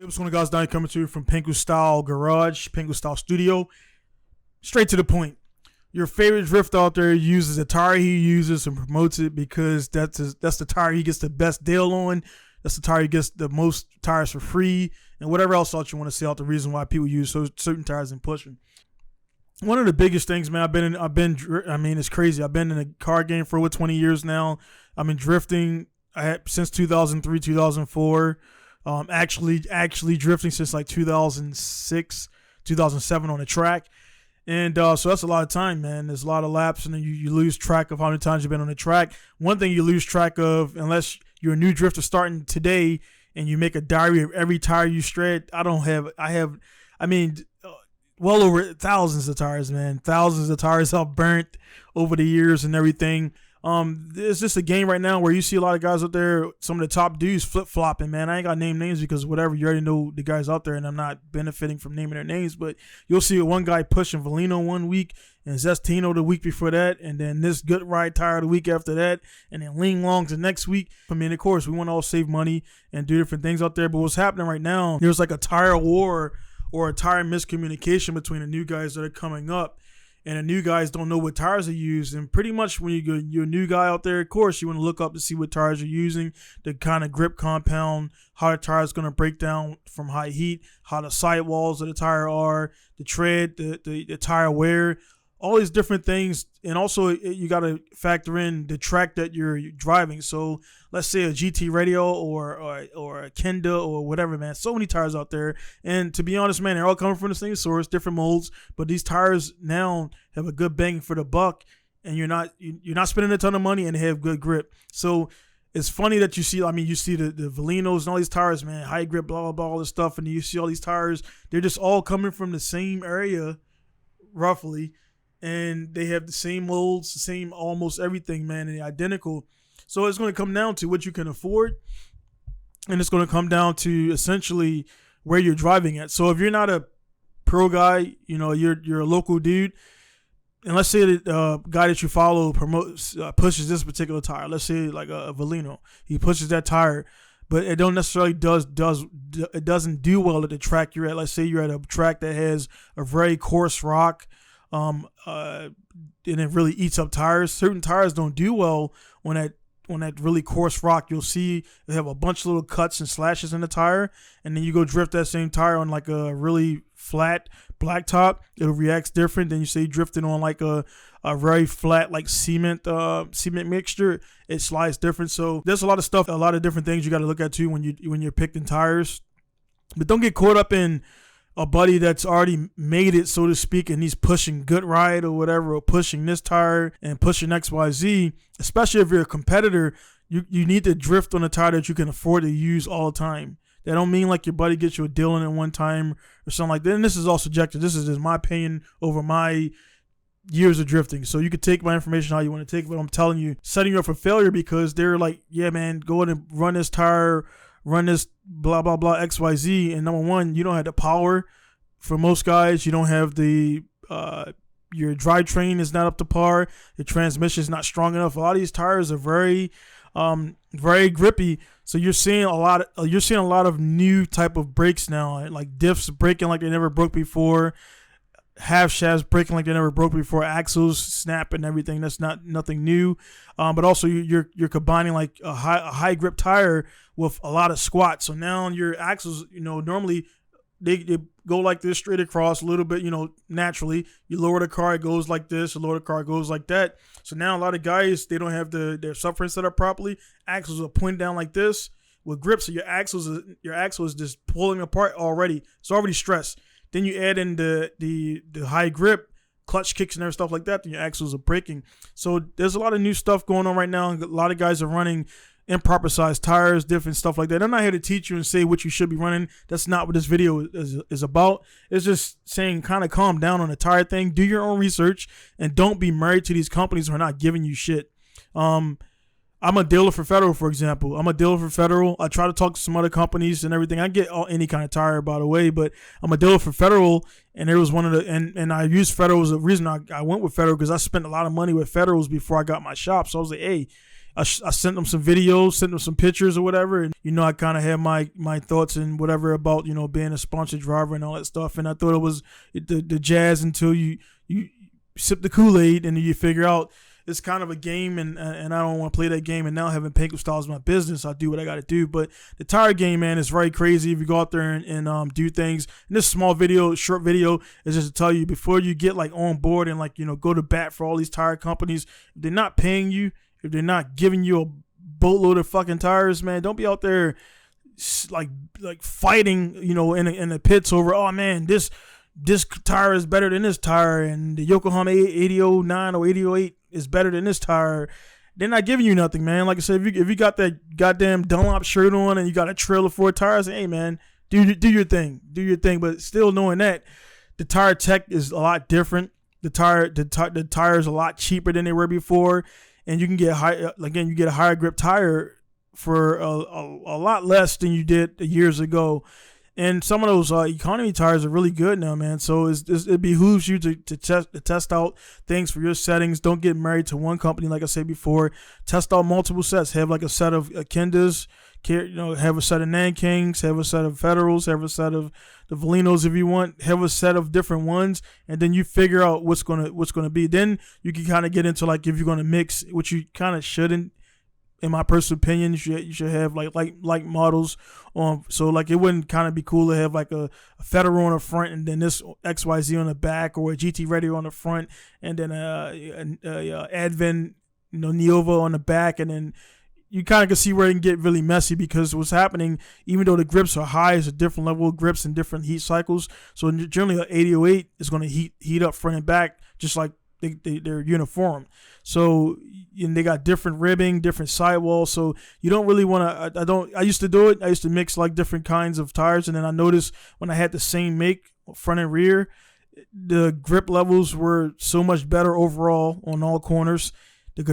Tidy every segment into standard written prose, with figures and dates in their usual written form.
What's going on, guys? Now coming to you from Pinku Style Garage, Pinku Style Studio. Straight to the point. Your favorite drift out there uses the tire he uses and promotes it because that's the tire he gets the best deal on. That's the tire he gets the most tires for free, and whatever else out you want to see out the reason why people use certain tires and pushing. One of the biggest things, man, it's crazy. I've been in the car game for over 20 years now. I've been drifting since 2003, 2004. Actually drifting since like 2006, 2007 on the track. And so that's a lot of time, man. There's a lot of laps, and then you lose track of how many times you've been on the track. One thing you lose track of, unless you're a new drifter starting today and you make a diary of every tire you shred. Well over thousands of tires, man. Thousands of tires I've burnt over the years and everything. It's just a game right now where you see a lot of guys out there, some of the top dudes flip-flopping, man. I ain't got to name names because whatever, you already know the guys out there, and I'm not benefiting from naming their names, but you'll see one guy pushing Valino one week and Zestino the week before that, and then this Good Ride tire the week after that, and then Ling Longs the next week. I mean, of course, we want to all save money and do different things out there, but what's happening right now, there's like a tire war or a tire miscommunication between the new guys that are coming up. And the new guys don't know what tires they use. And pretty much when you're a new guy out there, of course, you want to look up to see what tires you're using, the kind of grip compound, how the tire is going to break down from high heat, how the sidewalls of the tire are, the tread, the tire wear, all these different things. And also you got to factor in the track that you're driving. So let's say a GT Radio or a Kenda or whatever, man. So many tires out there. And to be honest, man, they're all coming from the same source, different molds. But these tires now have a good bang for the buck, and you're not spending a ton of money, and they have good grip. So it's funny that you see the Valinos and all these tires, man, high grip, blah, blah, blah, all this stuff. And you see all these tires. They're just all coming from the same area, roughly. And they have the same molds, the same almost everything, man, and they're identical. So it's going to come down to what you can afford, and it's going to come down to essentially where you're driving at. So if you're not a pro guy, you're a local dude, and let's say the guy that you follow pushes this particular tire. Let's say like a Valino, he pushes that tire, but it don't necessarily it doesn't do well at the track you're at. Let's say you're at a track that has a very coarse rock. And it really eats up tires. Certain tires don't do well on that really coarse rock. You'll see they have a bunch of little cuts and slashes in the tire, and then you go drift that same tire on like a really flat blacktop. It reacts different than you say drifting on like a very flat like cement mixture. It slides different. So there's a lot of different things you got to look at too when you're picking tires. But don't get caught up in a buddy that's already made it, so to speak, and he's pushing Good Ride or whatever, or pushing this tire and pushing XYZ, especially if you're a competitor, you need to drift on a tire that you can afford to use all the time. That don't mean like your buddy gets you a deal in it one time or something like that. And this is all subjective. This is just my opinion over my years of drifting. So you can take my information how you want to take it, but I'm telling you, setting you up for failure because they're like, yeah, man, go ahead and run this tire, run this blah, blah, blah, XYZ. And number one, you don't have the power. For most guys, you don't have the, your drivetrain is not up to par. Your transmission is not strong enough. A lot of these tires are very, very grippy. So you're seeing a lot of new type of brakes now, like diffs breaking like they never broke before, half shafts breaking like they never broke before, axles snap and everything. That's nothing new. But also you're combining like a high grip tire with a lot of squat. So now your axles, normally they go like this straight across a little bit, naturally. You lower the car, it goes like this. You lower the car, it goes like that. So now a lot of guys, they don't have their subframe set up properly. Axles are pointed down like this with grips. So your axle is just pulling apart already. It's already stressed. Then you add in the high grip, clutch kicks and other stuff like that, then your axles are breaking. So there's a lot of new stuff going on right now. A lot of guys are running improper sized tires, different stuff like that. I'm not here to teach you and say what you should be running. That's not what this video is about. It's just saying kind of calm down on the tire thing. Do your own research and don't be married to these companies who are not giving you shit. I'm a dealer for Federal, for example. I try to talk to some other companies and everything. I get any kind of tire, by the way, but I'm a dealer for Federal, and there was one of the and I used Federal as a reason I went with Federal because I spent a lot of money with Federals before I got my shop. So I was like, hey, I sent them some videos, sent them some pictures or whatever, and I kind of had my thoughts and whatever about being a sponsored driver and all that stuff. And I thought it was the jazz until you sip the Kool-Aid and then you figure out it's kind of a game, and I don't want to play that game. And now having Pinku Style as my business, I do what I got to do. But the tire game, man, is very crazy. If you go out there and do things, and this short video is just to tell you before you get like on board and like go to bat for all these tire companies. If they're not paying you, if they're not giving you a boatload of fucking tires, man, don't be out there like fighting, in the pits over, oh man, this tire is better than this tire, and the Yokohama 8009 or 8008 is better than this tire. They're not giving you nothing, man. Like I said, if you got that goddamn Dunlop shirt on and you got a trailer for tires, hey man, do your thing. But still knowing that the tire tech is a lot different. The tire is a lot cheaper than they were before, and you can get you get a higher grip tire for a lot less than you did years ago. And some of those economy tires are really good now, man. So it behooves you to test out things for your settings. Don't get married to one company, like I said before. Test out multiple sets. Have like a set of Kendas, have a set of Nankings, have a set of Federals, have a set of the Valinos if you want. Have a set of different ones, and then you figure out what's gonna be. Then you can kind of get into like if you're gonna mix, which you kind of shouldn't. In my personal opinion, you should have like models on. So like it wouldn't kind of be cool to have like a Federal on the front and then this XYZ on the back, or a GT Radio on the front and then a Advent Neova on the back, and then you kind of can see where it can get really messy because what's happening, even though the grips are high, it's a different level of grips and different heat cycles. So generally, an 808 is going to heat up front and back just like they're uniform. So and they got different ribbing, different sidewalls. So you don't really want to. I used to do it. I used to mix like different kinds of tires, and then I noticed when I had the same make front and rear, the grip levels were so much better overall on all corners. The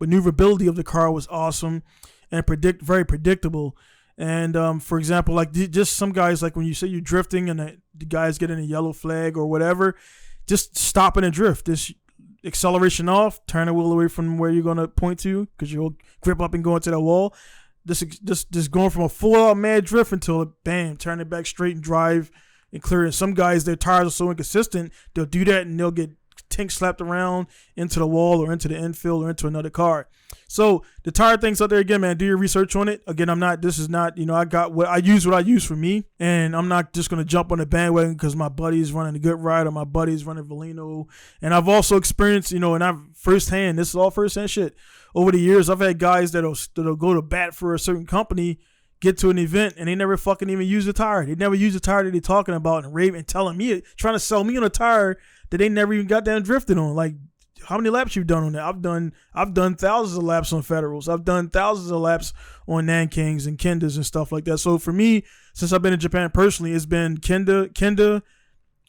maneuverability of the car was awesome and very predictable. And for example, like just some guys, like when you say you're drifting and the guys get in a yellow flag or whatever, just stop in a drift. Just acceleration off, turn the wheel away from where you're gonna point to because you'll grip up and go into that wall. Just going from a full out mad drift until bam, turn it back straight and drive and clear. And some guys, their tires are so inconsistent, they'll do that and they'll get tank slapped around into the wall or into the infield or into another car. So the tire things out there, again, man, do your research on it. Again, this is not, I got what I use for me, and I'm not just going to jump on the bandwagon because my buddy's running a good ride or my buddy's running Valino. And I've also experienced, and this is all firsthand shit. Over the years, I've had guys that'll go to bat for a certain company, get to an event, and they never fucking even use the tire. They never use the tire that they're talking about and raving and telling me, trying to sell me on a tire that they never even got down drifting on. Like, how many laps you've done on that? I've done thousands of laps on Federals. I've done thousands of laps on Nankings and Kendas and stuff like that. So for me, since I've been in Japan personally, it's been Federal,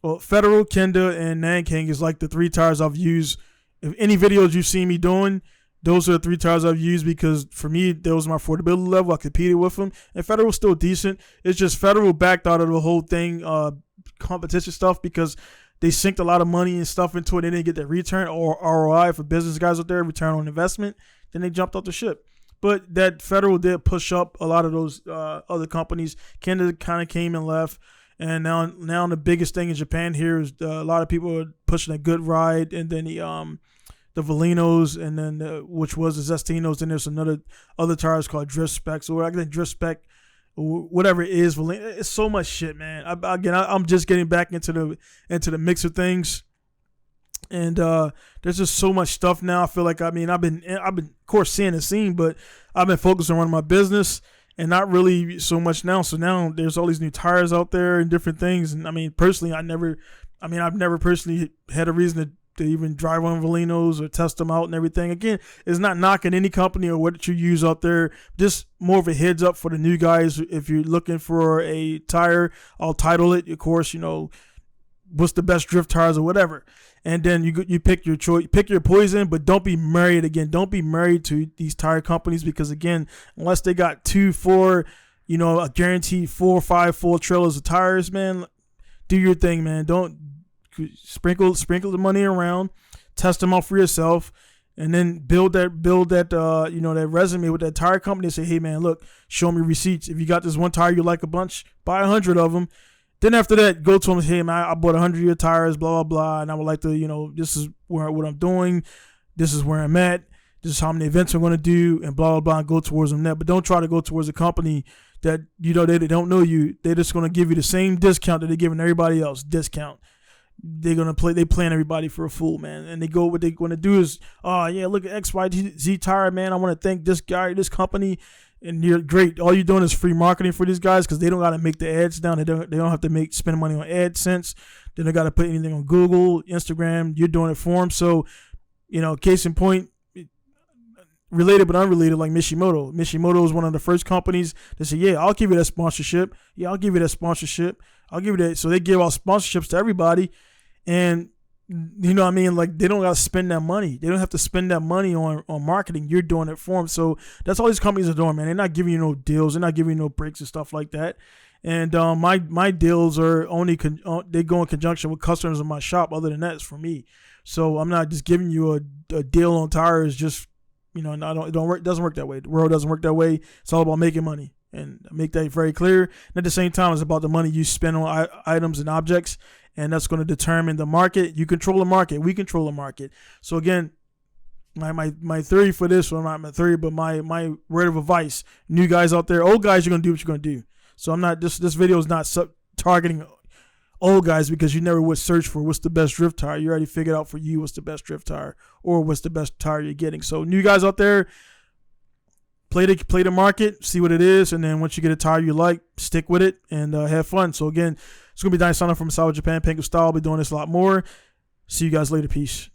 Kenda, and Nanking is like the three tires I've used. If any videos you've seen me doing, those are the three tires I've used because for me, that was my affordability level. I competed with them, and Federal's still decent. It's just Federal backed out of the whole thing, competition stuff, because they synced a lot of money and stuff into it. They didn't get that return or ROI for business guys out there, return on investment. Then they jumped off the ship. But that Federal did push up a lot of those other companies. Kenda kind of came and left. And now the biggest thing in Japan here is a lot of people are pushing a good ride, and then the Valinos, and then which was the Zestinos. Then there's other tires called Drift Spec. So I think Drift Spec, whatever it is, it's so much shit, man. I'm just getting back into the mix of things, and there's just so much stuff now. I feel like I've been of course seeing the scene, but I've been focused on running my business and not really so much now. So now there's all these new tires out there and different things. And personally, I've never personally had a reason to even drive on Valinos or test them out and everything. Again, it's not knocking any company or what you use out there. Just more of a heads up for the new guys. If you're looking for a tire, I'll title it, of course, what's the best drift tires or whatever. And then you pick your choice, pick your poison, but don't be married. Again, don't be married to these tire companies because, again, unless they got 2-4, a guaranteed 4 or 5 full trailers of tires, man, do your thing, man. Don't sprinkle the money around, test them out for yourself, and then build that that resume with that tire company and say, hey man, look, show me receipts. If you got this one tire you like a bunch, buy 100 of them. Then after that, go to them and say, hey man, I bought 100 of your tires, blah blah blah, and I would like to, this is what I'm doing, this is where I'm at, this is how many events I'm going to do, and blah blah blah, and go towards them that. But don't try to go towards a company that they don't know you. They're just going to give you the same discount that they're giving everybody else. Discount. They're gonna they plan everybody for a fool, man. And what they want to do is, oh yeah, look at XYZ Tyre, man. I want to thank this guy, this company, and you're great. All you're doing is free marketing for these guys because they don't got to make the ads down. They don't have to spend money on AdSense. They don't got to put anything on Google, Instagram. You're doing it for them. So, case in point, related but unrelated, like Mishimoto. Mishimoto was one of the first companies that said, yeah, I'll give you that sponsorship. Yeah, I'll give you that sponsorship. I'll give you that. So they give out sponsorships to everybody. And you know what I mean? Like, they don't got to spend that money. They don't have to spend that money on marketing. You're doing it for them. So that's all these companies are doing, man. They're not giving you no deals. They're not giving you no breaks and stuff like that. And my deals are only, they go in conjunction with customers in my shop. Other than that, it's for me. So I'm not just giving you a deal on tires just, it doesn't work that way. The world doesn't work that way. It's all about making money, and make that very clear. And at the same time, it's about the money you spend on items and objects, and that's going to determine the market. You control the market. We control the market. So again, my theory for this, well, not my theory, but my word of advice: new guys out there, old guys, you're going to do what you're going to do. So I'm not. This video is not targeting old guys because you never would search for what's the best drift tire. You already figured out for you what's the best drift tire or what's the best tire you're getting. So new guys out there, play the market, see what it is, and then once you get a tire you like, stick with it and have fun. So again, it's gonna be nice signing from South Japan, Pinku style. I'll be doing this a lot more. See you guys later. Peace.